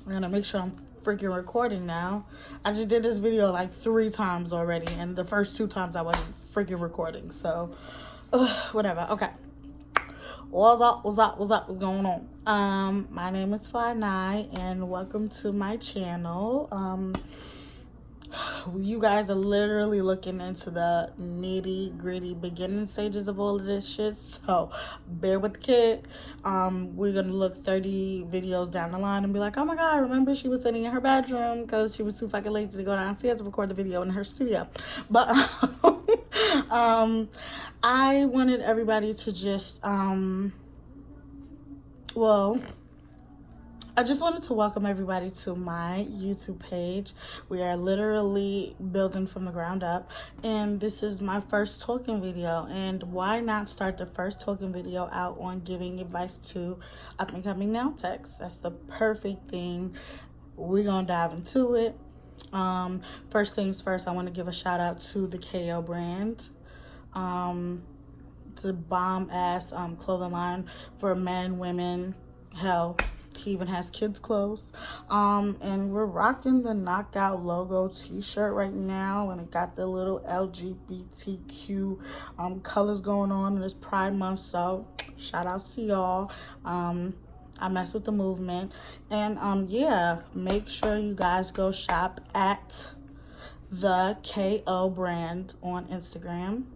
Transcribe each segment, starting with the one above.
I'm gonna make sure I'm freaking recording now. I just did this video like 3 times already, and the first 2 times I wasn't freaking recording. So, whatever. Okay. What's up? What's up? What's up? What's going on? My name is Fly Nye, and welcome to my channel. You guys are literally looking into the nitty gritty beginning stages of all of this shit, so bear with the kid. We're gonna look 30 videos down the line and be like, oh my god, remember she was sitting in her bedroom because she was too fucking lazy to go downstairs to record the video in her studio. But I wanted everybody to just well, I just wanted to welcome everybody to my YouTube page. We are literally building from the ground up, and this is my first talking video. And why not start the first talking video out on giving advice to up and coming nail techs? That's the perfect thing. We're gonna dive into it. First things first, I want to give a shout out to the KO brand. It's a bomb ass clothing line for men, women, hell, he even has kids clothes. And we're rocking the Knockout logo t-shirt right now, and it got the little LGBTQ colors going on in this Pride Month, so shout out to y'all. I mess with the movement. And yeah, make sure you guys go shop at the KO brand on Instagram.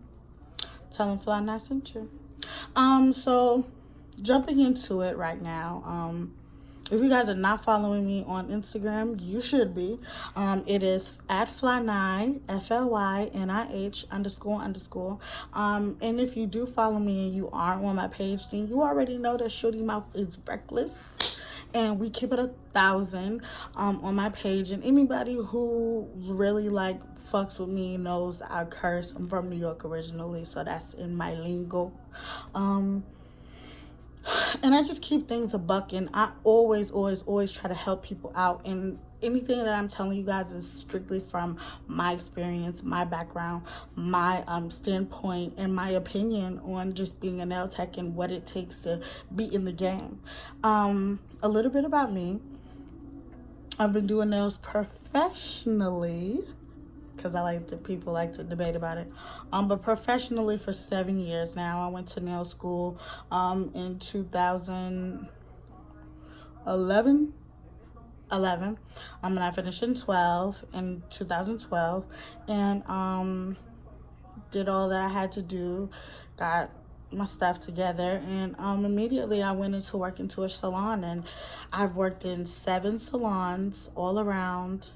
Tell them Fly Nye sent you. So jumping into it right now. If you guys are not following me on Instagram, you should be. It is at Fly Nye, FLYNIH __. And if you do follow me and you aren't on my page, then you already know that Shorty Mouth is reckless. And we keep it 1,000 on my page. And anybody who really like fucks with me knows I curse. I'm from New York originally, so that's in my lingo. And I just keep things a buck, and I always try to help people out. And anything that I'm telling you guys is strictly from my experience, my background, my standpoint, and my opinion on just being a nail tech and what it takes to be in the game. A little bit about me. I've been doing nails professionally, because people like to debate about it, but professionally for 7 years now. I went to nail school in 2011, and I finished in 2012, and did all that I had to do, got my stuff together, and immediately I went into work into a salon, and I've worked in 7 salons all around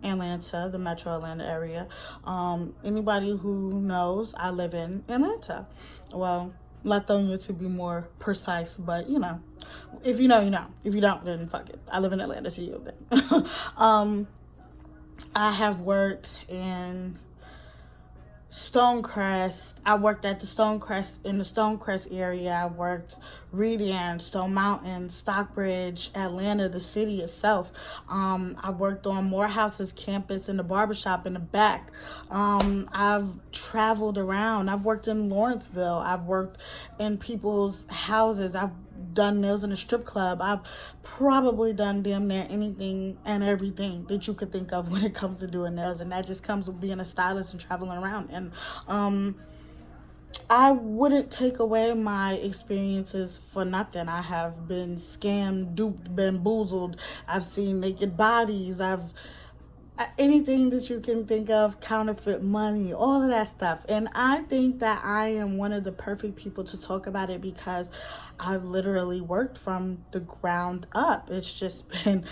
Atlanta, the metro Atlanta area. Anybody who knows, I live in Atlanta. Well, Lithonia to be more precise, but you know, if you know, you know. If you don't, then fuck it. I live in Atlanta to you then. I have worked in Stonecrest. I worked at the Stonecrest area. I worked Reedian, Stone Mountain, Stockbridge, Atlanta, the city itself. I worked on Morehouse's campus in the barbershop in the back. I've traveled around. I've worked in Lawrenceville. I've worked in people's houses. I've done nails in a strip club. I've probably done damn near anything and everything that you could think of when it comes to doing nails, and that just comes with being a stylist and traveling around. And I wouldn't take away my experiences for nothing. I have been scammed, duped, bamboozled. I've seen naked bodies. I've anything that you can think of, counterfeit money, all of that stuff. And I think that I am one of the perfect people to talk about it, because I've literally worked from the ground up. It's just been,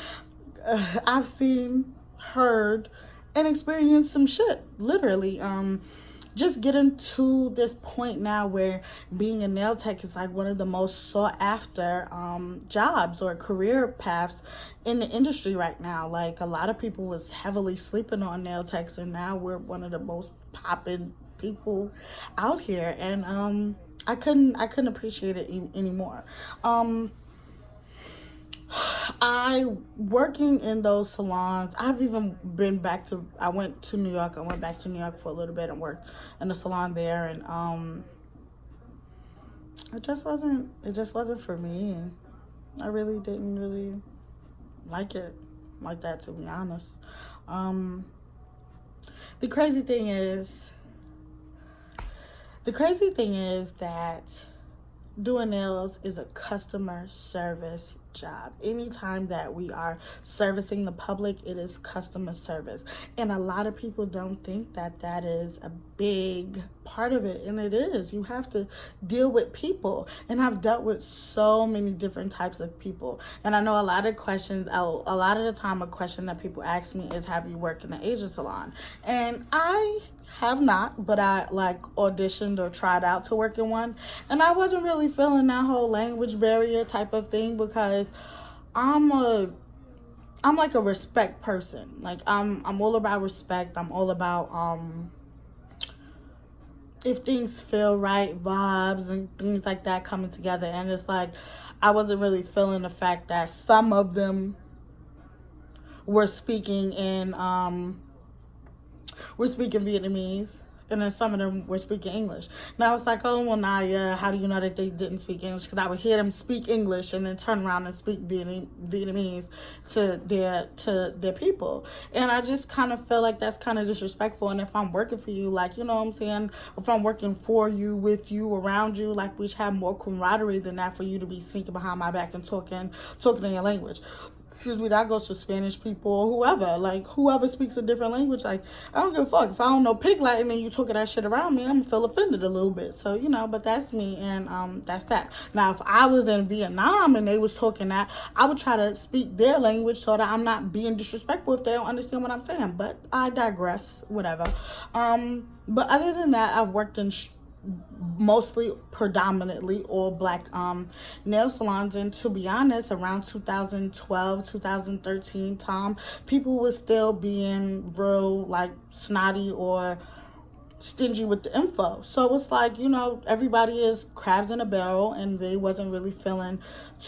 I've seen, heard, and experienced some shit, literally. Just getting to this point now where being a nail tech is like one of the most sought after jobs or career paths in the industry right now. Like, a lot of people was heavily sleeping on nail techs, and now we're one of the most popping people out here. And I couldn't appreciate it anymore. I working in those salons. I've even been back to. I went to New York. I went back to New York for a little bit and worked in the salon there, and it just wasn't for me. I really didn't like it. like that, to be honest. The crazy thing is, that doing nails is a customer service job. Anytime that we are servicing the public, it is customer service, and a lot of people don't think that that is a big part of it, and it is. You have to deal with people, and I've dealt with so many different types of people. And I know a lot of questions, a lot of the time, a question that people ask me is, have you worked in an Asian salon? And I have not, but I like auditioned or tried out to work in one, and I wasn't really feeling that whole language barrier type of thing, because I'm like a respect person. Like I'm all about respect. I'm all about if things feel right, vibes and things like that coming together. And it's like I wasn't really feeling the fact that some of them were speaking in we're speaking Vietnamese, and then some of them were speaking English. Now it's like, oh, well, nah, yeah, how do you know that they didn't speak English? Because I would hear them speak English and then turn around and speak Vietnamese to their people. And I just kind of feel like that's kind of disrespectful. And if I'm working for you, like, you know what I'm saying? If I'm working for you, with you, around you, like, we should have more camaraderie than that for you to be sneaking behind my back and talking in your language. Excuse me, that goes for Spanish people or whoever. Like, whoever speaks a different language, like, I don't give a fuck. If I don't know Pig Latin and you talking that shit around me, I'm gonna feel offended a little bit. So, you know, but that's me, and that's that. Now, if I was in Vietnam and they was talking that, I would try to speak their language so that I'm not being disrespectful if they don't understand what I'm saying. But I digress, whatever. But other than that, I've worked in mostly predominantly all black nail salons, and to be honest, around 2012 2013 time, people were still being real like snotty or stingy with the info. So it's like, you know, everybody is crabs in a barrel, and they wasn't really feeling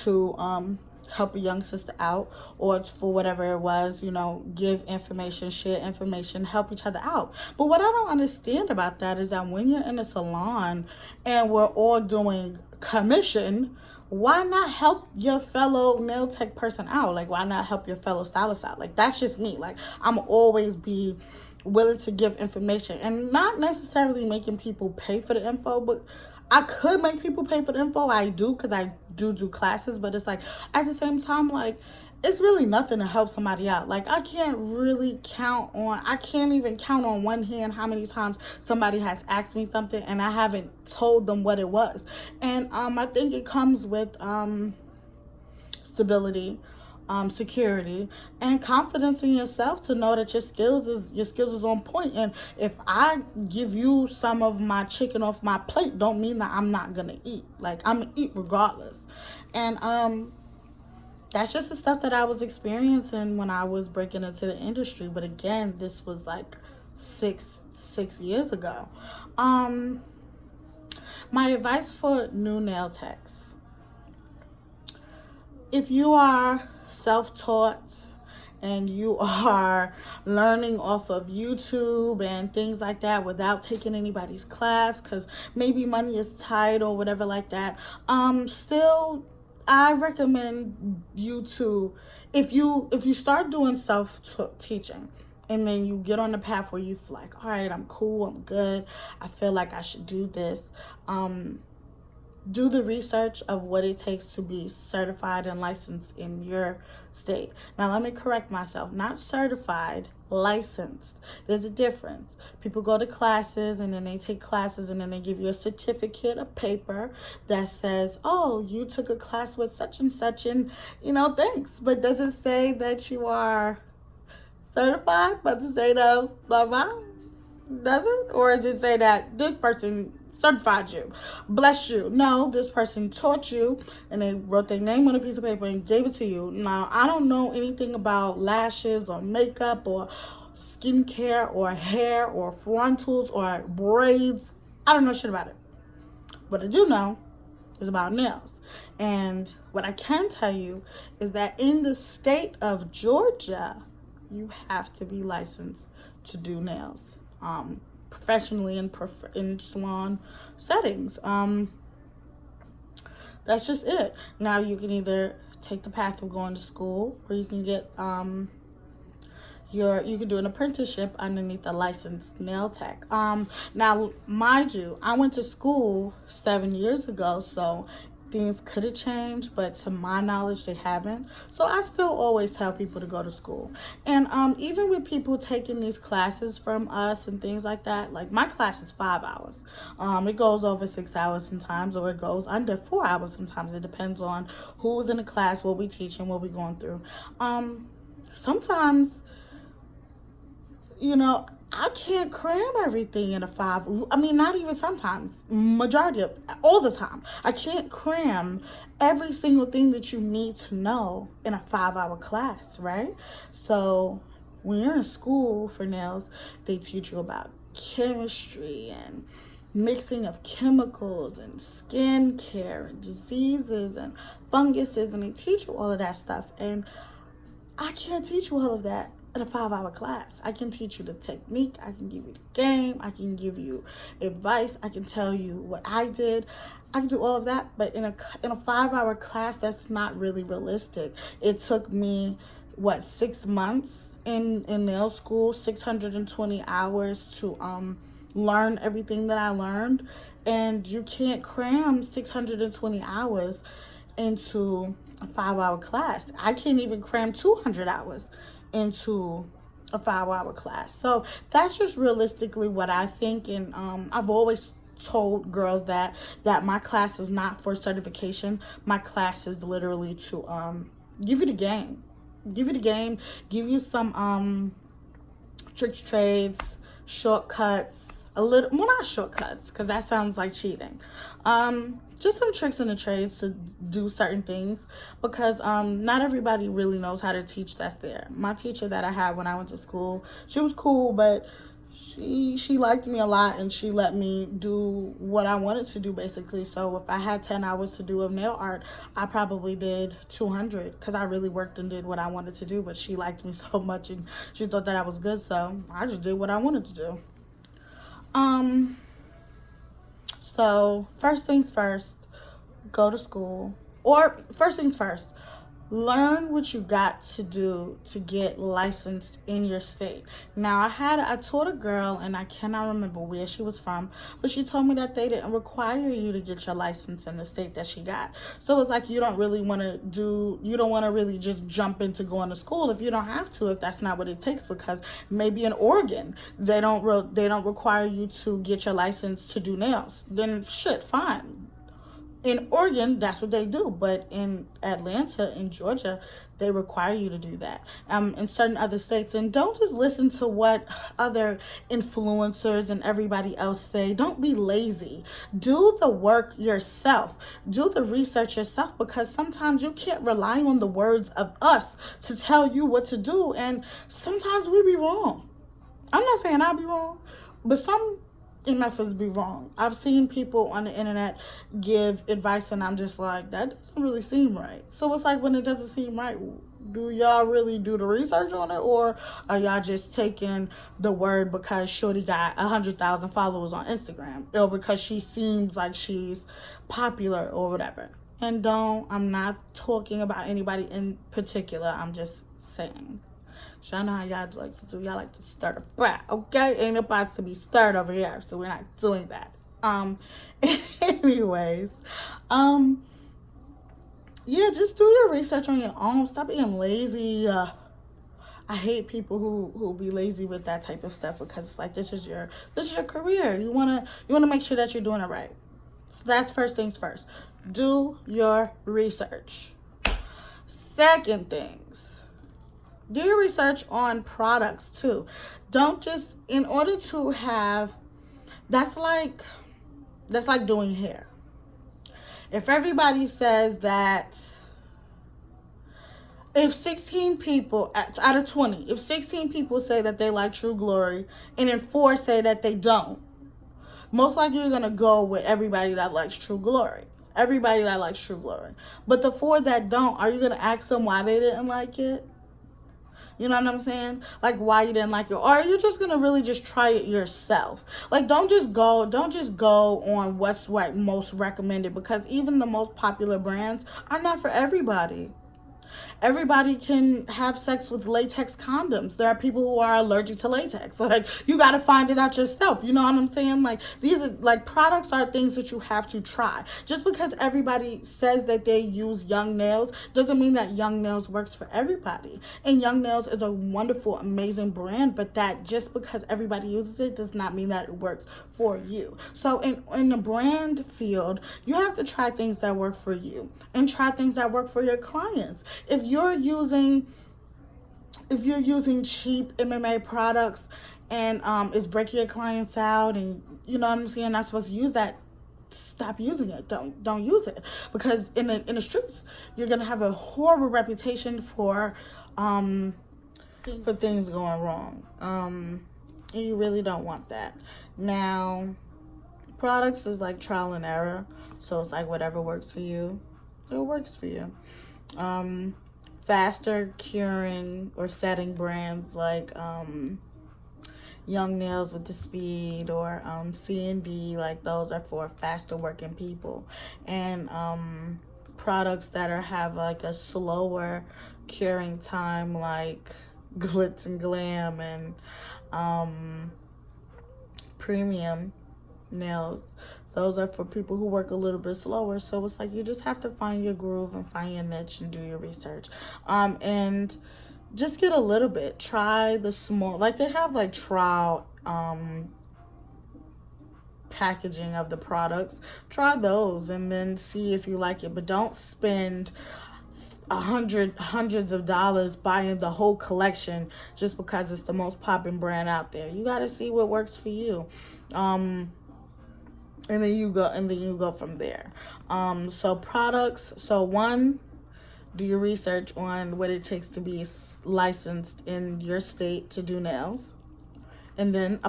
to help a young sister out, or for whatever it was, you know, give information, share information, help each other out. But what I don't understand about that is that when you're in a salon and we're all doing commission, why not help your fellow nail tech person out? Like, why not help your fellow stylist out? Like, that's just me. Like, I'm always be willing to give information, and not necessarily making people pay for the info, but I could make people pay for the info. I do, because I do classes, but it's like, at the same time, like, it's really nothing to help somebody out. Like, I can't even count on one hand how many times somebody has asked me something and I haven't told them what it was. And I think it comes with stability, security, and confidence in yourself to know that your skills is on point. And if I give you some of my chicken off my plate, don't mean that I'm not gonna eat. Like, I'm gonna eat regardless. And that's just the stuff that I was experiencing when I was breaking into the industry. But again, this was like six years ago. My advice for new nail techs: if you are self-taught and you are learning off of YouTube and things like that without taking anybody's class, because maybe money is tight or whatever like that, still, I recommend you to, if you start doing self-teaching and then you get on the path where you feel like, all right, I'm cool, I'm good, I feel like I should do this, do the research of what it takes to be certified and licensed in your state. Now, let me correct myself. Not certified, licensed. There's a difference. People go to classes, and then they take classes, and then they give you a certificate, a paper that says, oh, you took a class with such and such, and, you know, thanks. But does it say that you are certified by the state of blah, blah? Does it? Or does it say that this person certified you, bless you? No, this person taught you, and they wrote their name on a piece of paper and gave it to you. Now, I don't know anything about lashes or makeup or skincare or hair or frontals or braids. I don't know shit about it. What I do know is about nails. And what I can tell you is that in the state of Georgia, you have to be licensed to do nails. Professionally in salon settings. That's just it. Now, you can either take the path of going to school, or you can get you can do an apprenticeship underneath a licensed nail tech. Now, mind you, I went to school 7 years ago, so things could have changed, but to my knowledge, they haven't. So I still always tell people to go to school. And even with people taking these classes from us and things like that, like my class is 5 hours. It goes over 6 hours sometimes, or it goes under 4 hours sometimes. It depends on who's in the class, what we teach, and what we're going through. Sometimes, I can't cram everything in a 5. I mean, not even sometimes. Majority of all the time, I can't cram every single thing that you need to know in a 5-hour class, right? So when you're in school for nails, they teach you about chemistry and mixing of chemicals and skin care and diseases and funguses, and they teach you all of that stuff. And I can't teach you all of that in a 5-hour class. I can teach you the technique. I can give you the game. I can give you advice. I can tell you what I did. I can do all of that, but in a 5-hour class, that's not really realistic. It took me 6 months in nail school, 620 hours to learn everything that I learned, and you can't cram 620 hours into a 5-hour class. I can't even cram 200 hours into a 5-hour class. So that's just realistically what I think. And I've always told girls that my class is not for certification. My class is literally to give you the game. Give you some tricks, trades, shortcuts, not shortcuts, because that sounds like cheating. Just some tricks in the trades to do certain things, because not everybody really knows how to teach that's there. My teacher that I had when I went to school, she was cool, but she liked me a lot, and she let me do what I wanted to do, basically. So if I had 10 hours to do of nail art, I probably did 200, because I really worked and did what I wanted to do. But she liked me so much, and she thought that I was good, so I just did what I wanted to do. So first things first, go to school. Or first things first, learn what you got to do to get licensed in your state. Now, I taught a girl, and I cannot remember where she was from, but she told me that they didn't require you to get your license in the state that she got. So it's like you don't want to really just jump into going to school if you don't have to, if that's not what it takes, because maybe in Oregon they don't require you to get your license to do nails. Then shit, fine. In Oregon, that's what they do. But in Atlanta, in Georgia, they require you to do that. In certain other states. And don't just listen to what other influencers and everybody else say. Don't be lazy. Do the work yourself. Do the research yourself, because sometimes you can't rely on the words of us to tell you what to do. And sometimes we be wrong. I'm not saying I'll be wrong, but some methods be wrong. I've seen people on the internet give advice, and I'm just like, that doesn't really seem right. So it's like, when it doesn't seem right, do y'all really do the research on it, or are y'all just taking the word because shorty got 100,000 followers on Instagram, or because she seems like she's popular or whatever? And I'm not talking about anybody in particular. I'm just saying. Y'all know how y'all like to do. Y'all like to stir the fry, okay? Ain't about to be stirred over here, so we're not doing that. Anyways, yeah, just do your research on your own. Stop being lazy. I hate people who be lazy with that type of stuff, because it's like, this is your career. You wanna make sure that you're doing it right. So that's first things first. Do your research. Second things, do your research on products too. Don't just, in order to have, that's like doing hair. If everybody says that, if 16 people out of 20, if 16 people say that they like True Glory, and then 4 say that they don't, most likely you're going to go with everybody that likes True Glory. Everybody that likes True Glory. But the 4 that don't, are you going to ask them why they didn't like it? You know what I'm saying? Like, why you didn't like it? Or are you just going to really just try it yourself? Like, don't just go on what's most recommended, because even the most popular brands are not for everybody. Everybody can have sex with latex condoms. There are people who are allergic to latex. Like, you got to find it out yourself. You know what I'm saying? Like, these are, like, products are things that you have to try. Just because everybody says that they use Young Nails doesn't mean that Young Nails works for everybody. And Young Nails is a wonderful, amazing brand, but that just because everybody uses it does not mean that it works for you. So in the brand field, you have to try things that work for you and try things that work for your clients. If you're using cheap MMA products and it's breaking your clients out, and you know what I'm saying, not supposed to use that, stop using it. Don't use it, because in the streets you're gonna have a horrible reputation for things going wrong. And you really don't want that. Now, products is like trial and error, so it's like whatever works for you, it works for you. Faster curing or setting brands like Young Nails with the Speed or C&B, like those are for faster working people. And products that have like a slower curing time, like Glitz and Glam and Premium Nails, those are for people who work a little bit slower. So it's like you just have to find your groove and find your niche and do your research. And just get a little bit. Try the small, like they have like trial packaging of the products. Try those and then see if you like it. But don't spend hundreds of dollars buying the whole collection just because it's the most popping brand out there. You got to see what works for you. And then you go from there. So products. So one, do your research on what it takes to be licensed in your state to do nails, and then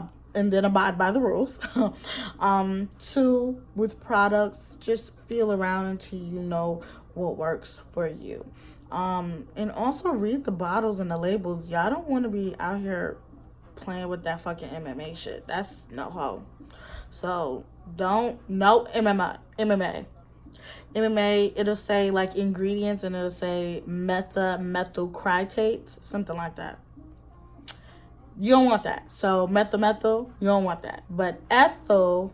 abide by the rules. Two, with products, just feel around until you know what works for you. And also read the bottles and the labels. Y'all don't want to be out here playing with that fucking MMA shit. That's no ho. So no MMA, it'll say like ingredients and it'll say methylcrytate, something like that. You don't want that. So methyl, you don't want that. But ethyl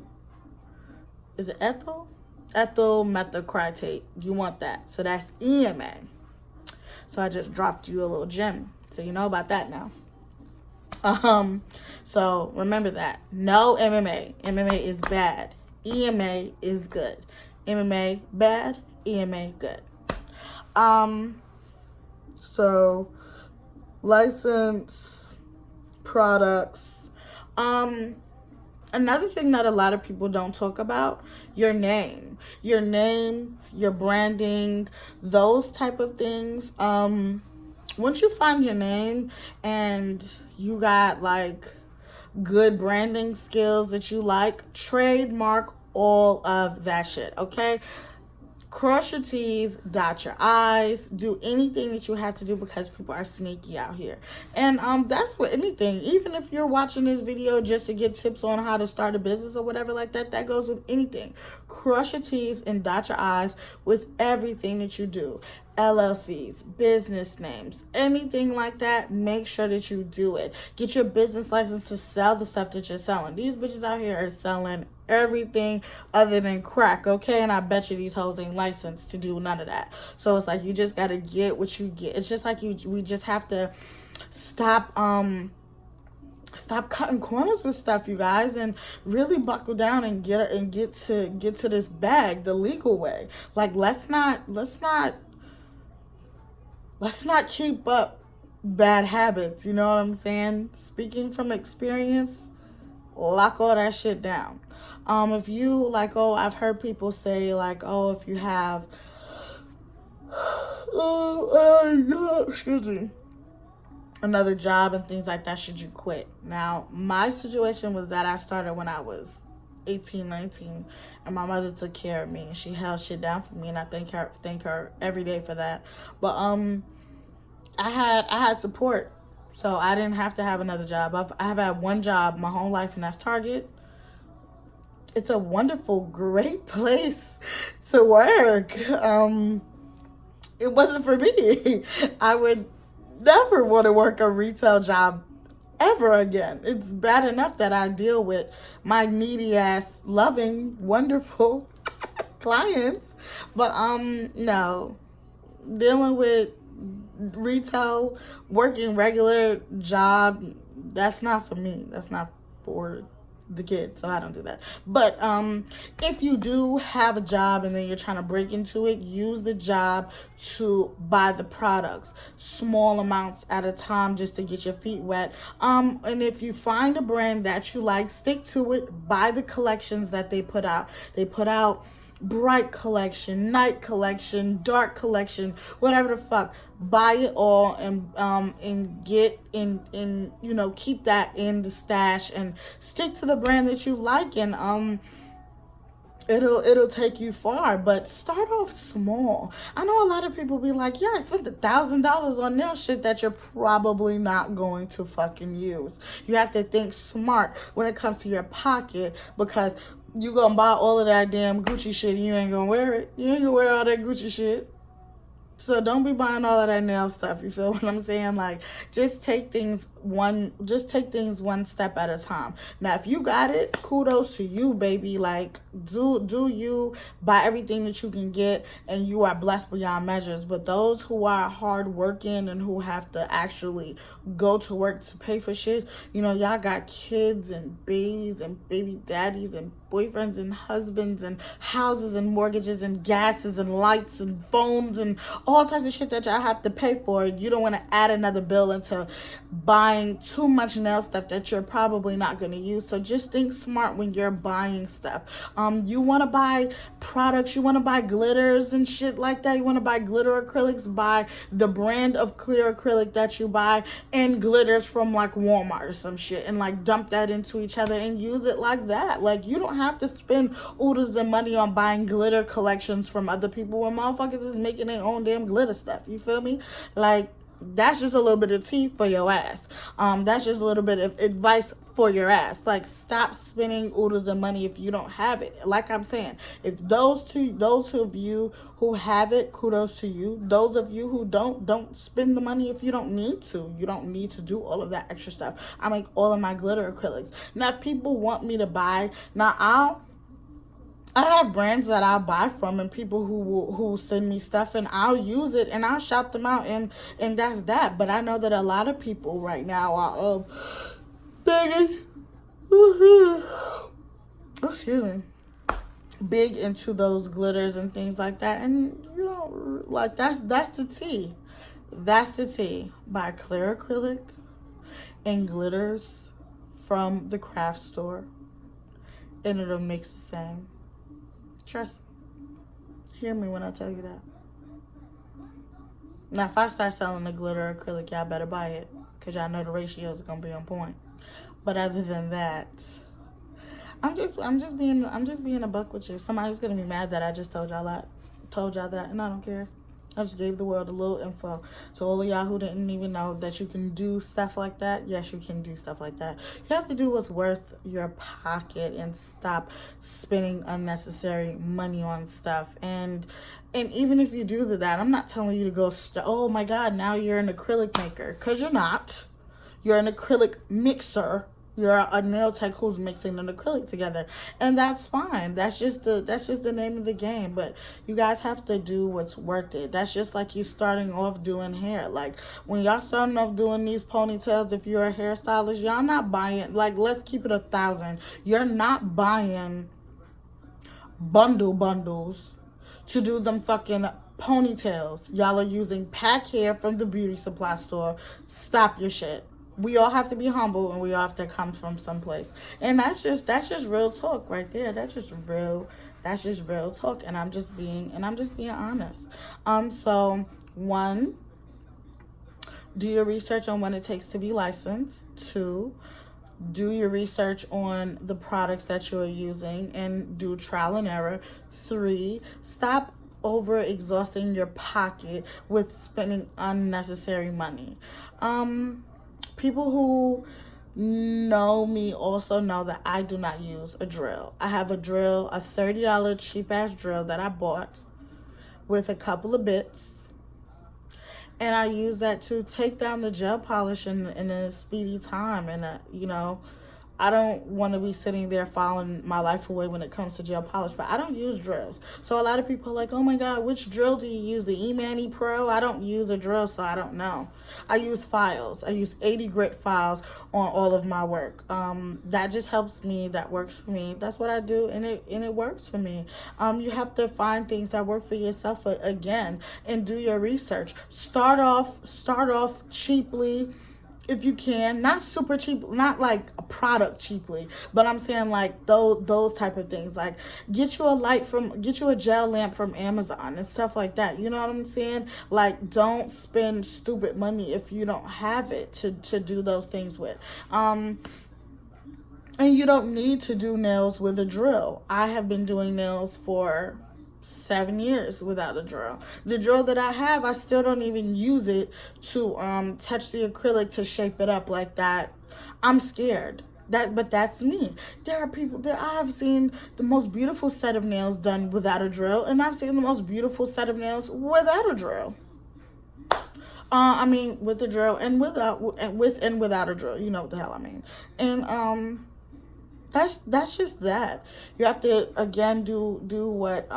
methylcrytate, you want that. So that's EMA. So I just dropped you a little gem, so you know about that now. So remember that. No MMA. MMA is bad. EMA is good. MMA bad. EMA good. So license products. Another thing that a lot of people don't talk about, your name, your branding, those type of things. Once you find your name and you got like good branding skills that you like, trademark all of that shit, okay? Cross your T's, dot your I's, do anything that you have to do because people are sneaky out here. And that's with anything. Even if you're watching this video just to get tips on how to start a business or whatever like that, that goes with anything. Cross your T's and dot your I's with everything that you do. LLCs, business names, anything like that, make sure that you do it. Get your business license to sell the stuff that you're selling. These bitches out here are selling everything other than crack, okay? And I bet you these hoes ain't licensed to do none of that. So it's like you just gotta get what you get. It's just like we just have to stop cutting corners with stuff, you guys, and really buckle down and get to this bag the legal way. Like let's not keep up bad habits, you know what I'm saying? Speaking from experience, lock all that shit down. If you like, I've heard people say like, if you have excuse me, another job and things like that, should you quit? Now, my situation was that I started when I was 18, 19, and my mother took care of me and she held shit down for me, and I thank her every day for that. But I had support, so I didn't have to have another job. I have had one job my whole life, and that's Target. It's a wonderful, great place to work. it wasn't for me. I would never want to work a retail job ever again. It's bad enough that I deal with my needy ass, loving, wonderful clients, but no, dealing with retail, working regular job, that's not for me. That's not for the kids, so I don't do that. But if you do have a job and then you're trying to break into it, use the job to buy the products, small amounts at a time, just to get your feet wet. And if you find a brand that you like, stick to it. Buy the collections that they put out. They put out bright collection, night collection, dark collection, whatever the fuck. Buy it all and get in you know, keep that in the stash and stick to the brand that you like, and it'll take you far. But start off small. I know a lot of people be like, yeah, I spent $1,000 on nail shit that you're probably not going to fucking use. You have to think smart when it comes to your pocket, because you gonna buy all of that damn Gucci shit and you ain't gonna wear it. You ain't gonna wear all that Gucci shit. So don't be buying all of that nail stuff. You feel what I'm saying? Like, just take things one step at a time. Now, if you got it, kudos to you, baby. Like, do you buy everything that you can get, and you are blessed beyond measures. But those who are hard working and who have to actually go to work to pay for shit, you know, y'all got kids and babies and baby daddies and boyfriends and husbands and houses and mortgages and gases and lights and phones and all types of shit that y'all have to pay for. You don't want to add another bill into buying too much nail stuff that you're probably not going to use. So just think smart when you're buying stuff. You want to buy products, you want to buy glitters and shit like that, you want to buy glitter acrylics, buy the brand of clear acrylic that you buy and glitters from like Walmart or some shit, and like dump that into each other and use it like that. Like, you don't have to spend oodles of money on buying glitter collections from other people when motherfuckers is making their own damn glitter stuff. You feel me? Like, that's just a little bit of tea for your ass. That's just a little bit of advice for your ass. Like, stop spending oodles of money if you don't have it. Like I'm saying, if those of you who have it, kudos to you. Those of you who don't spend the money if you don't need to. You don't need to do all of that extra stuff. I make all of my glitter acrylics. Now, if people want me to buy, I have brands that I'll buy from, and people who send me stuff, and I'll use it and I'll shout them out, and that's that. But I know that a lot of people right now are big into those glitters and things like that, and you know, like, that's the tea. That's the tea. Buy clear acrylic and glitters from the craft store, and it'll mix the same. Trust me. Hear me when I tell you that. Now, if I start selling the glitter acrylic, y'all better buy it, because y'all know the ratios are going to be on point. But other than that, I'm just being a buck with you. Somebody's going to be mad that I just told y'all that, and I don't care. I just gave the world a little info. So all of y'all who didn't even know that you can do stuff like that, yes, you can do stuff like that. You have to do what's worth your pocket and stop spending unnecessary money on stuff. And even if you do that, I'm not telling you to go, oh my God, now you're an acrylic maker. Because you're not. You're an acrylic mixer. You're a nail tech who's mixing an acrylic together, and that's fine. That's just the name of the game. But you guys have to do what's worth it. That's just like you starting off doing hair. Like, when y'all starting off doing these ponytails, if you're a hairstylist, y'all not buying, like, let's keep it 1,000. You're not buying bundles to do them fucking ponytails. Y'all are using pack hair from the beauty supply store. Stop your shit. We all have to be humble, and we all have to come from someplace. And that's just real talk right there. That's just real talk. And I'm just being honest. So 1, do your research on what it takes to be licensed. 2, do your research on the products that you're using and do trial and error. 3, stop over exhausting your pocket with spending unnecessary money. People who know me also know that I do not use a drill. I have a drill, a $30 cheap ass drill that I bought with a couple of bits and I use that to take down the gel polish in a speedy time. And I don't want to be sitting there filing my life away when it comes to gel polish, but I don't use drills. So a lot of people are like, oh my God, which drill do you use? The E-Mani Pro? I don't use a drill, so I don't know. I use files. I use 80 grit files on all of my work. That just helps me. That works for me. That's what I do, and it works for me. You have to find things that work for yourself again, and do your research. Start off cheaply if you can, not super cheap, not like a product cheaply, but I'm saying like those type of things. Like get you a gel lamp from Amazon and stuff like that. You know what I'm saying? Like don't spend stupid money if you don't have it to do those things with. And you don't need to do nails with a drill. I have been doing nails for 7 years without a drill. The drill that I have, I still don't even use it to touch the acrylic to shape it up like that. I'm scared. But that's me. There are people that I have seen the most beautiful set of nails done without a drill, and I've seen the most beautiful set of nails without a drill. I mean, with a drill and without a drill. You know what the hell I mean. And that's just that. You have to again do what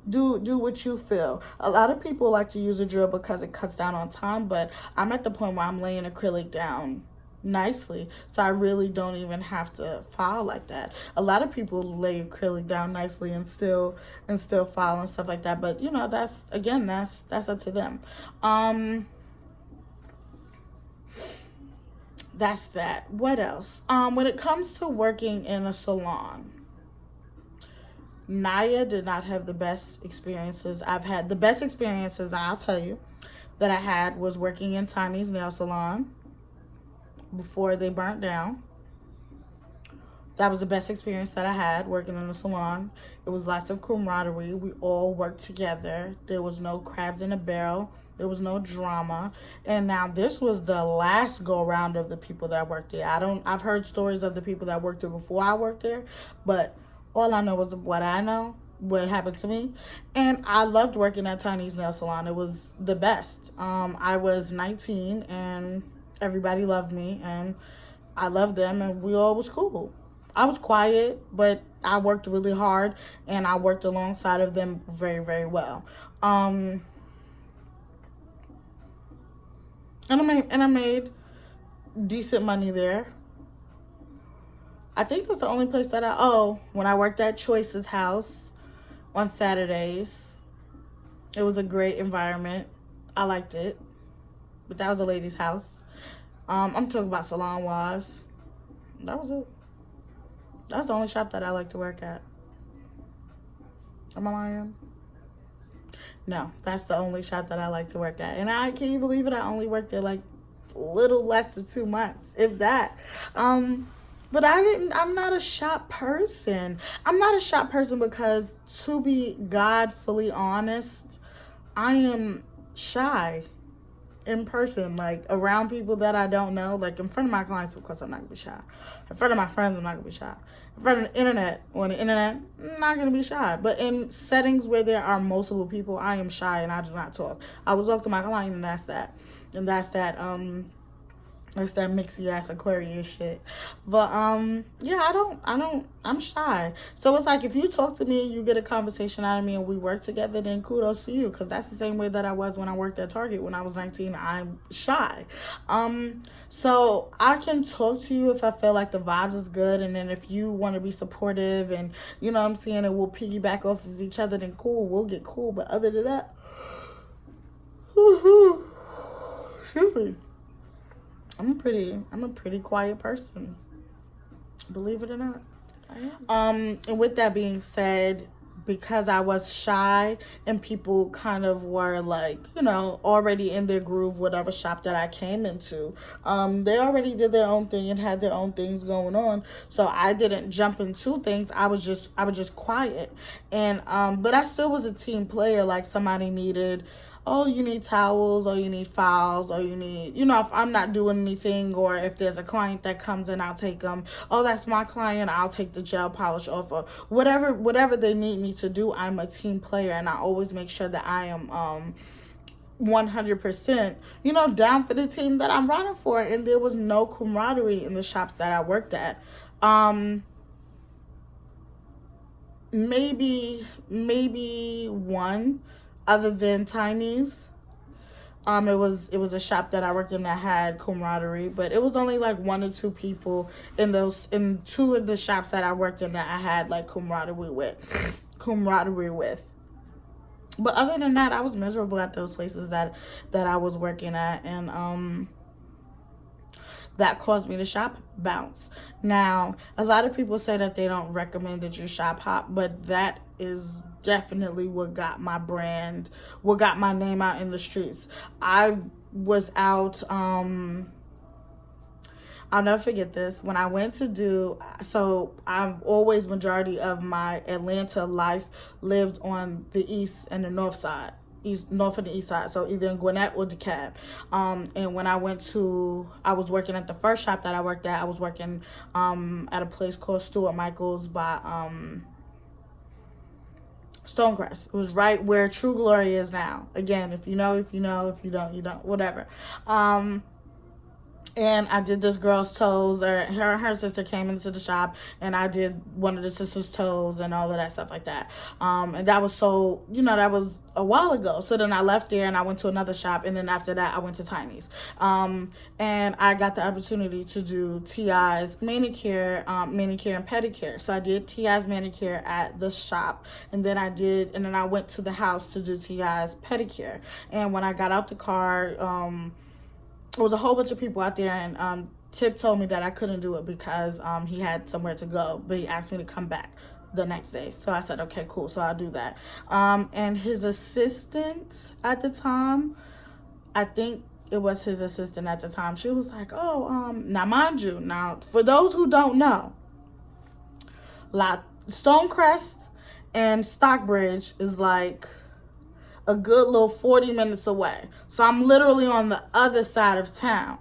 do what you feel. A lot of people like to use a drill because it cuts down on time, but I'm at the point where I'm laying acrylic down nicely, so I really don't even have to file like that. A lot of people lay acrylic down nicely and still file and stuff like that, but that's up to them. That's that. What else? When it comes to working in a salon, Naya did not have the best experiences. I've had the best experiences, I'll tell you, that I had was working in Tiny's nail salon before they burnt down. That was the best experience that I had working in a salon. It was lots of camaraderie. We all worked together. There was no crabs in a barrel. There was no drama. And now this was the last go around of the people that worked there. I've heard stories of the people that worked there before I worked there, but all I know is what I know, what happened to me. And I loved working at Tiny's nail salon. It was the best. I was 19 and everybody loved me and I loved them and we all was cool. I was quiet, but I worked really hard and I worked alongside of them very, very well. And I made decent money there. I think it was the only place that when I worked at Choice's house on Saturdays. It was a great environment. I liked it. But that was a lady's house. I'm talking about salon-wise. That was it. That was the only shop that I like to work at. Am I lying? No, that's the only shop that I like to work at. And can you believe it? I only worked there like little less than 2 months, if that. But I'm not a shop person. I'm not a shop person because, to be God fully honest, I am shy in person, like around people that I don't know. Like in front of my clients, of course, I'm not gonna be shy. In front of my friends, I'm not gonna be shy. In front of the internet, I'm not gonna be shy. But in settings where there are multiple people, I am shy and I do not talk. I will talk to my client, and that's that. It's that mixy ass Aquarius shit. But I'm shy. So it's like if you talk to me and you get a conversation out of me and we work together, then kudos to you, because that's the same way that I was when I worked at Target when I was 19. I'm shy. So I can talk to you if I feel like the vibes is good, and then if you want to be supportive and you know what I'm saying, and we'll piggyback off of each other, then cool, we'll get cool. But other than that, excuse me. I'm a pretty quiet person, believe it or not. And with that being said, because I was shy and people kind of were like, already in their groove, whatever shop that I came into, they already did their own thing and had their own things going on. So I didn't jump into things. I was just quiet. And, but I still was a team player. Like somebody needed, you need towels, or you need files, or you need, if I'm not doing anything, or if there's a client that comes in, I'll take them. That's my client, I'll take the gel polish off, or whatever they need me to do. I'm a team player, and I always make sure that I am 100%, down for the team that I'm running for. And there was no camaraderie in the shops that I worked at. Maybe one, other than Tiny's. It was a shop that I worked in that had camaraderie, but it was only like one or two people in two of the shops that I worked in that I had like camaraderie with. But other than that, I was miserable at those places that I was working at, and that caused me to shop bounce. Now, a lot of people say that they don't recommend that you shop hop, but that is definitely what got my name out in the streets. I was out, I'll never forget this. When I went to I've always, majority of my Atlanta life lived on the east and the north side. North and the east side, so either in Gwinnett or DeKalb. And when I was working at the first shop that I worked at. I was working at a place called Stuart Michaels by Stonecrest. It was right where True Glory is now. Again, if you know, if you don't, you don't, whatever. And I did this girl's toes, or her sister came into the shop, and I did one of the sister's toes and all of that stuff like that. And that was that was a while ago. So then I left there and I went to another shop, and then after that I went to Tiny's. And I got the opportunity to do T.I.'s manicure and pedicure. So I did T.I.'s manicure at the shop, and then I went to the house to do T.I.'s pedicure. And when I got out the car, there was a whole bunch of people out there, and Tip told me that I couldn't do it because he had somewhere to go, but he asked me to come back the next day. So I said, okay, cool, so I'll do that. And his assistant at the time, I think it was his assistant at the time, she was like, now mind you, for those who don't know, Stonecrest and Stockbridge is like a good little 40 minutes away. So I'm literally on the other side of town.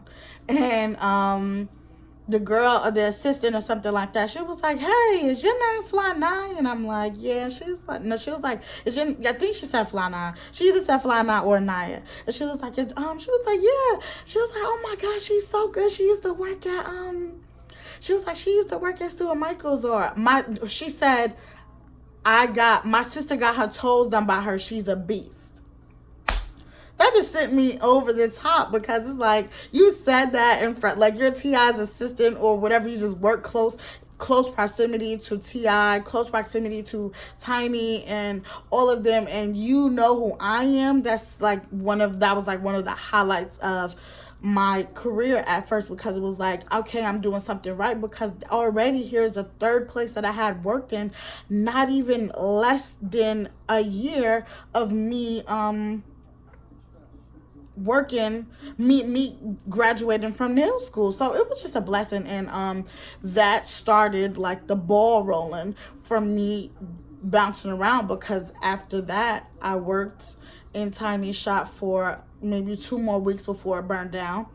And the girl or the assistant or something like that, she was like, hey, is your name Fly Nine? And I'm like, yeah. She's like, no, she was like, I think she said Fly Nine. She either said Fly Nine or Naya. And she was like, yeah. She was like, oh my gosh, she's so good. She used to work at Stuart Michaels, she said, my sister got her toes done by her. She's a beast. That just sent me over the top, because it's like, you said that in front, like, you're T.I.'s assistant or whatever. You just work close proximity to T.I., close proximity to Tiny and all of them, and you know who I am. That was like one of the highlights of my career at first, because it was like, okay, I'm doing something right, because already here's a third place that I had worked in, not even less than a year of me working, me graduating from nail school. So it was just a blessing, and that started like the ball rolling for me bouncing around, because after that I worked in Tiny's shop for maybe 2 more weeks before it burned down,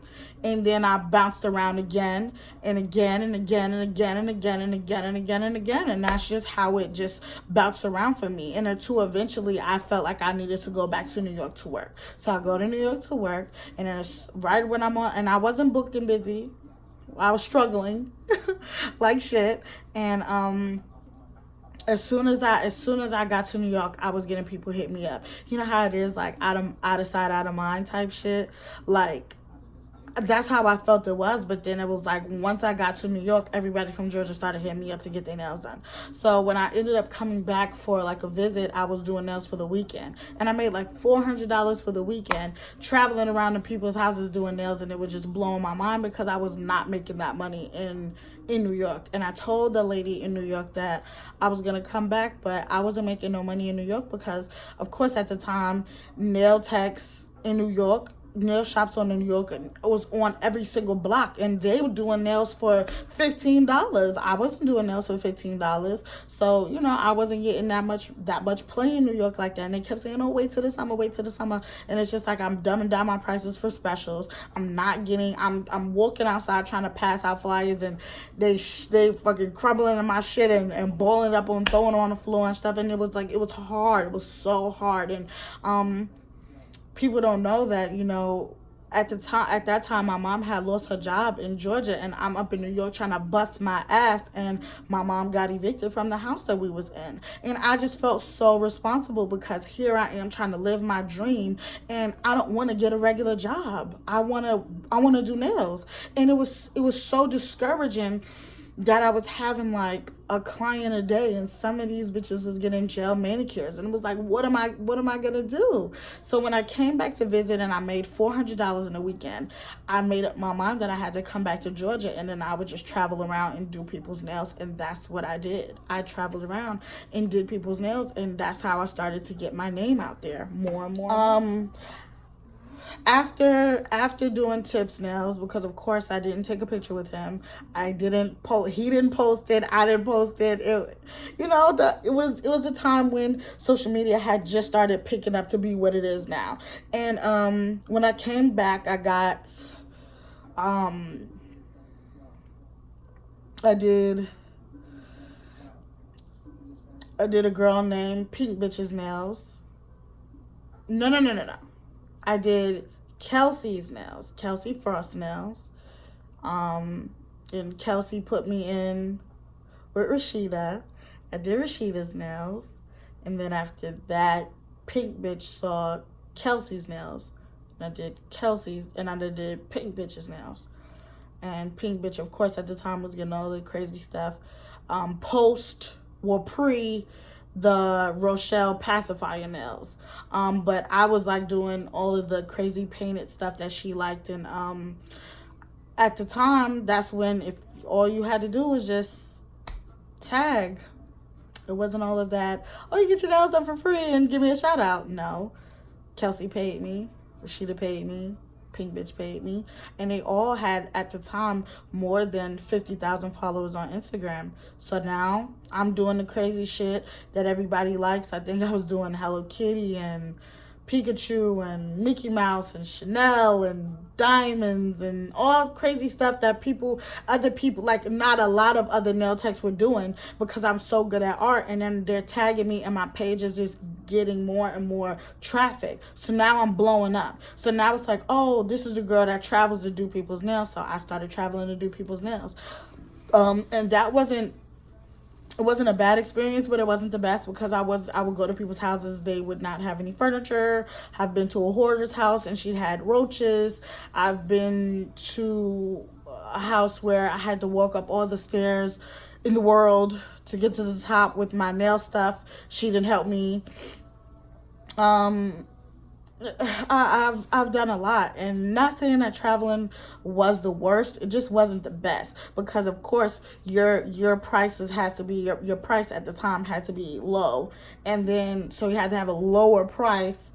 and then I bounced around again and again and again and again and again and again and again and again, and that's just how it just bounced around for me. And until eventually I felt like I needed to go back to New York to work. So I go to New York to work, and then it's right when I'm on, and I wasn't booked and busy, I was struggling like shit. And as soon as I got to New York, I was getting people hit me up. You know how it is, like out of sight, out of mind type shit. Like, that's how I felt it was. But then it was like, once I got to New York, everybody from Georgia started hitting me up to get their nails done. So when I ended up coming back for like a visit, I was doing nails for the weekend, and I made like $400 for the weekend, traveling around to people's houses doing nails, and it was just blowing my mind, because I was not making that money in New York. And I told the lady in New York that I was gonna come back, but I wasn't making no money in New York, because of course at the time, nail techs in New York, nail shops on New York, and it was on every single block, and they were doing nails for $15. I wasn't doing nails for $15, so I wasn't getting that much play in New York like that. And they kept saying, oh, wait till the summer, and it's just like, I'm dumbing down my prices for specials. I'm walking outside trying to pass out flyers, and they fucking crumbling in my shit and balling it up and throwing it on the floor and stuff. And it was hard. It was so hard. And people don't know that, at that time, my mom had lost her job in Georgia, and I'm up in New York trying to bust my ass, and my mom got evicted from the house that we was in. And I just felt so responsible, because here I am trying to live my dream, and I don't want to get a regular job. I want to do nails. And it was so discouraging that I was having like a client a day, and some of these bitches was getting gel manicures, and it was like, what am I gonna do? So when I came back to visit and I made $400 in a weekend, I made up my mind that I had to come back to Georgia, and then I would just travel around and do people's nails. And that's what I did. I traveled around and did people's nails, and that's how I started to get my name out there more and more. After doing Tips nails, because of course I didn't take a picture with him, he didn't post it, I didn't post it. It was a time when social media had just started picking up to be what it is now. And when I came back, I got I did a girl named Pink Bitches Nails. No. I did Kelsey's nails, Kelsey Frost nails. And Kelsey put me in with Rashida. I did Rashida's nails. And then after that, Pink Bitch saw Kelsey's nails. And I did Kelsey's, and I did Pink Bitch's nails. And Pink Bitch, of course, at the time was getting all the crazy stuff. Pre the Rochelle pacifier nails. But I was like doing all of the crazy painted stuff that she liked. And at the time, that's when if all you had to do was just tag. It wasn't all of that, oh, you get your nails done for free and give me a shout out. No. Kelsey paid me. Rashida paid me. Pink Bitch paid me. And they all had, at the time, more than 50,000 followers on Instagram. So now I'm doing the crazy shit that everybody likes. I think I was doing Hello Kitty and Pikachu and Mickey Mouse and Chanel and diamonds and all crazy stuff that other people, like not a lot of other nail techs were doing, because I'm so good at art. And then they're tagging me, and my page is just getting more and more traffic. So now I'm blowing up. So now it's like, oh, this is the girl that travels to do people's nails. So I started traveling to do people's nails. And that wasn't a bad experience, but it wasn't the best, because I would go to people's houses. They would not have any furniture. I've been to a hoarder's house and she had roaches. I've been to a house where I had to walk up all the stairs in the world to get to the top with my nail stuff. She didn't help me. I've done a lot, and not saying that traveling was the worst. It just wasn't the best, because of course your prices has to be your price at the time had to be low, and then so you had to have a lower price,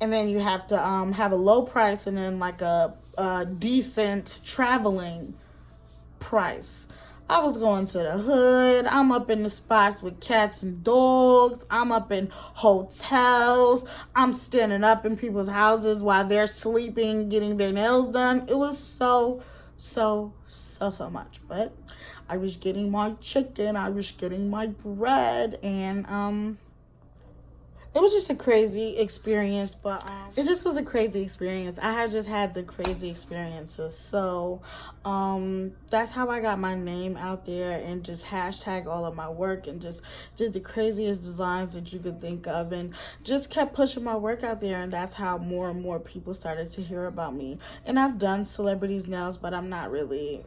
and then you have to have a low price, and then like a decent traveling price. I was going to the hood. I'm up in the spots with cats and dogs. I'm up in hotels. I'm standing up in people's houses while they're sleeping, getting their nails done. It was so much. But I was getting my chicken. I was getting my bread. And it was just a crazy experience, but it just was a crazy experience. I had just had the crazy experiences. So that's how I got my name out there, and just hashtag all of my work, and just did the craziest designs that you could think of, and just kept pushing my work out there. And that's how more and more people started to hear about me. And I've done celebrities' nails, but I'm not really,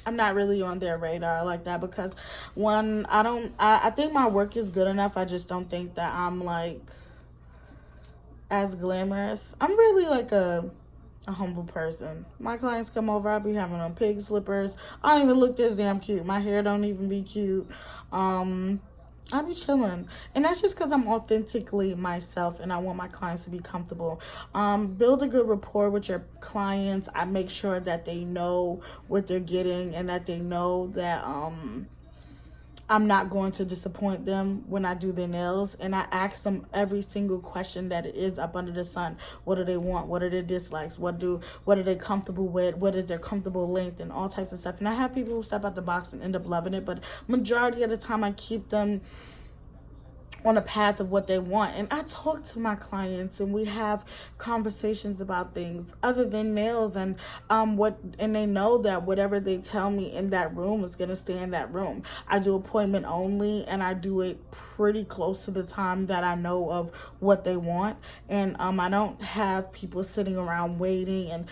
I'm not really on their radar like that, because one, I think my work is good enough. I just don't think that I'm like as glamorous. I'm really like a humble person. My clients come over, I'll be having on pig slippers. I don't even look this damn cute. My hair don't even be cute. I be chilling, and that's just because I'm authentically myself, and I want my clients to be comfortable. Build a good rapport with your clients. I make sure that they know what they're getting, and that they know that I'm not going to disappoint them when I do their nails. And I ask them every single question that it is up under the sun. What do they want? What are their dislikes? What are they comfortable with? What is their comfortable length? And all types of stuff. And I have people who step out the box and end up loving it, but majority of the time I keep them on a path of what they want. And I talk to my clients and we have conversations about things other than nails, and and they know that whatever they tell me in that room is going to stay in that room. I do appointment only, and I do it pretty close to the time that I know of what they want. And I don't have people sitting around waiting, and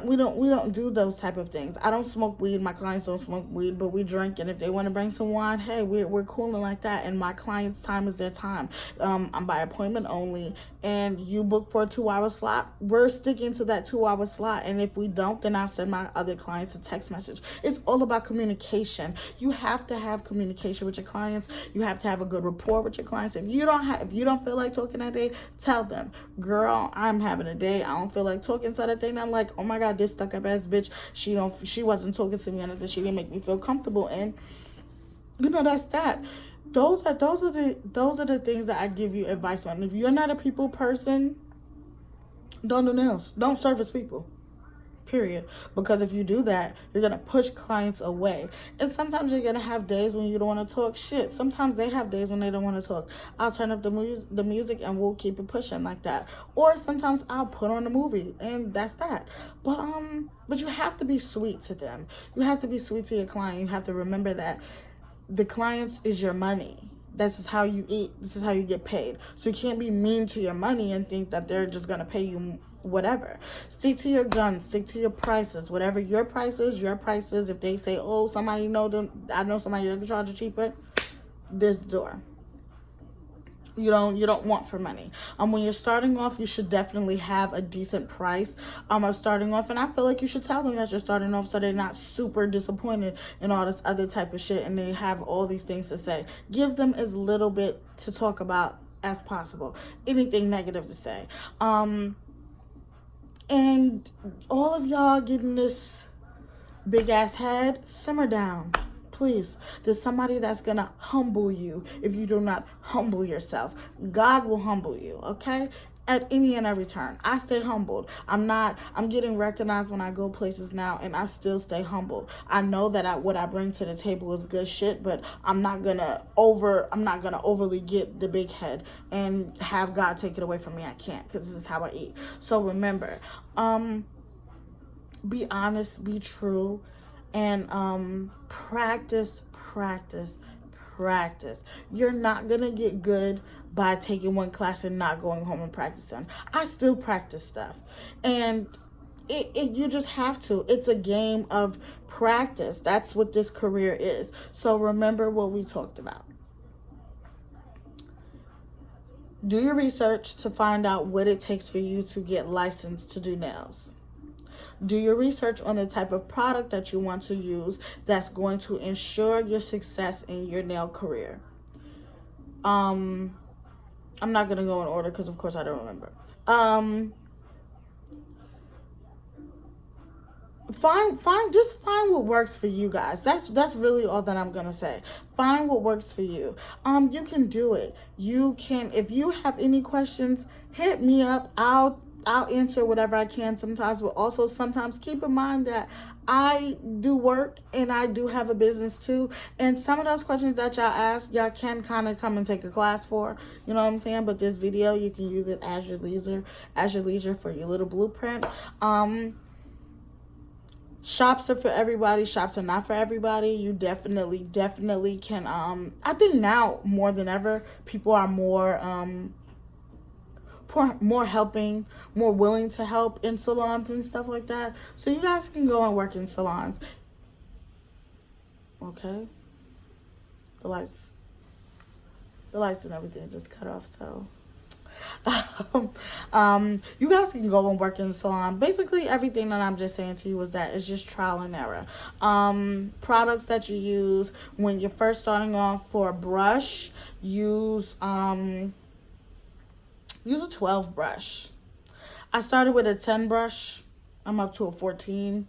we don't do those type of things. I don't smoke weed. My clients don't smoke weed, but we drink. And if they want to bring some wine, hey, we're cooling like that. And my clients' time is their time. I'm by appointment only. And you book for a 2-hour slot, we're sticking to that 2-hour slot. And if we don't, then I'll send my other clients a text message. It's all about communication. You have to have communication with your clients. You have to have a good rapport with your clients. If you don't feel like talking that day, tell them, girl, I'm having a day. I don't feel like talking to that thing. I'm like, oh my God, this stuck up ass bitch. She wasn't talking to me or nothing. She didn't make me feel comfortable. And that's that. Those are the things that I give you advice on. If you're not a people person, don't do nails. Don't service people. Period. Because if you do that, you're going to push clients away. And sometimes you're going to have days when you don't want to talk shit. Sometimes they have days when they don't want to talk. I'll turn up the music and we'll keep it pushing like that. Or sometimes I'll put on a movie and that's that. But you have to be sweet to them. You have to be sweet to your client. You have to remember that the clients is your money. This is how you eat. This is how you get paid. So you can't be mean to your money and think that they're just going to pay you whatever. Stick to your guns. Stick to your prices. Whatever your price is, your price is. If they say, oh, I know somebody that can charge you cheaper, this door. You don't want for money. When you're starting off, you should definitely have a decent price of starting off, and I feel like you should tell them that you're starting off so they're not super disappointed in all this other type of shit and they have all these things to say. Give them as little bit to talk about as possible. Anything negative to say. And all of y'all getting this big ass head, simmer down. Please, there's somebody that's going to humble you if you do not humble yourself. God will humble you, okay? At any and every turn. I stay humbled. I'm getting recognized when I go places now, and I still stay humbled. I know that what I bring to the table is good shit, but I'm not gonna overly get the big head and have God take it away from me. I can't, because this is how I eat. So remember, be honest, be true, and practice. You're not gonna get good by taking one class and not going home and practicing. I still practice stuff, and you just have to. It's a game of practice. That's what this career is. So remember what we talked about. Do your research to find out what it takes for you to get licensed to do nails. Do your research on the type of product that you want to use that's going to ensure your success in your nail career. I'm not going to go in order because, of course, I don't remember. Just find what works for you guys. That's really all that I'm gonna say. Find what works for you. You can do it. You can. If you have any questions, hit me up. I'll answer whatever I can sometimes, but also sometimes keep in mind that I do work and I do have a business too. And some of those questions that y'all ask, y'all can kind of come and take a class for, you know what I'm saying? But this video, you can use it as your leisure for your little blueprint. Shops are for everybody. Shops are not for everybody. You definitely can. I think now more than ever, people are more helping, more willing to help in salons and stuff like that. So you guys can go and work in salons. Okay. The lights and everything just cut off, so you guys can go and work in the salon. Basically everything that I'm just saying to you is that it's just trial and error. Products that you use when you're first starting off. For a brush, use a 12 brush. I started with a 10 brush. I'm up to a 14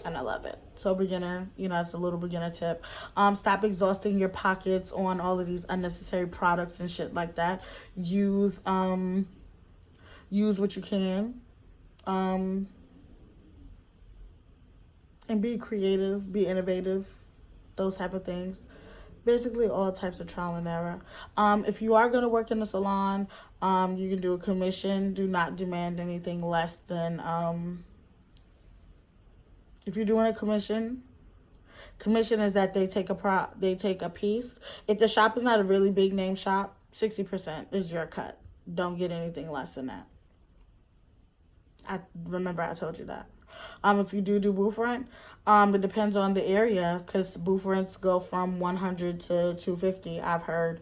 and I love it. So beginner, it's a little beginner tip. Stop exhausting your pockets on all of these unnecessary products and shit like that. Use what you can. And be creative, be innovative, those type of things. basically all types of trial and error. If you are going to work in a salon, you can do a commission. Do not demand anything less than, if you're doing a commission is that they take a piece. If the shop is not a really big name shop, 60% is your cut. Don't get anything less than that. I remember I told you that. If you do booth rent, it depends on the area, because booth rents go from 100 to 250. I've heard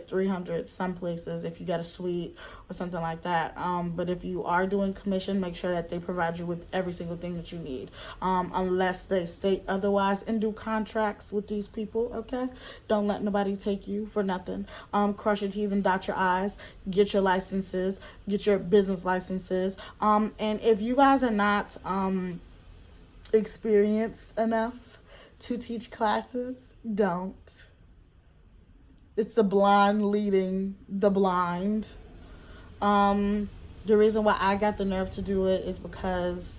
300 some places if you get a suite or something like that. But if you are doing commission, make sure that they provide you with every single thing that you need, unless they state otherwise, and do contracts with these people. Okay, don't let nobody take you for nothing. Cross your T's and dot your I's. Get your licenses, get your business licenses. And if you guys are not experienced enough to teach classes, don't. It's the blind leading the blind. The reason why I got the nerve to do it is because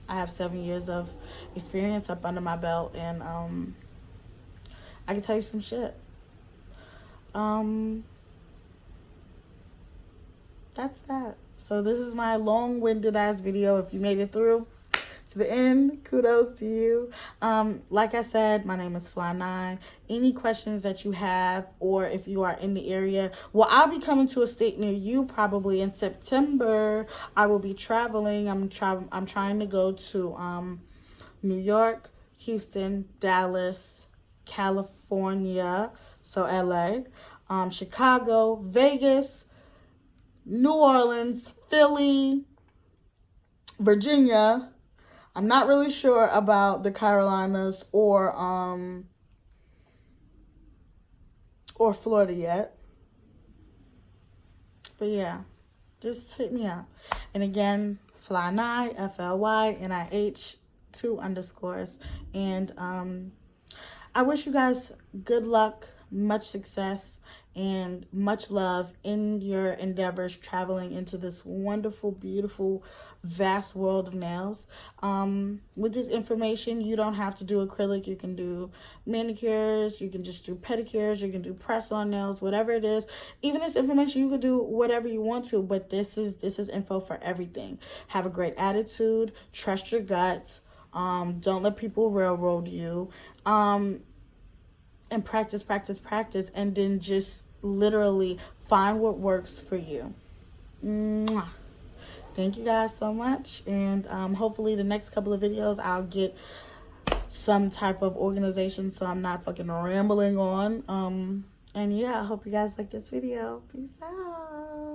I have 7 years of experience up under my belt, and I can tell you some shit. That's that. So this is my long-winded ass video. If you made it through to the end, kudos to you. Like I said, my name is Fly9. Any questions that you have, or if you are in the area, well, I'll be coming to a state near you probably in September. I will be traveling. I'm trying to go to New York, Houston, Dallas, California, so LA, Chicago, Vegas, New Orleans, Philly, Virginia. I'm not really sure about the Carolinas or Florida yet. But yeah, just hit me up. And again, Fly9, FLYNIH 2_. And I wish you guys good luck, much success, and much love in your endeavors traveling into this wonderful, beautiful, vast world of nails. With this information, you don't have to do acrylic. You can do manicures, you can just do pedicures, you can do press-on nails, whatever it is. Even this information, you could do whatever you want to, but this is info for everything. Have a great attitude, trust your guts, don't let people railroad you, and practice, and then just literally find what works for you. Mwah. Thank you guys so much, and hopefully the next couple of videos I'll get some type of organization so I'm not fucking rambling on. And yeah, I hope you guys like this video. Peace out.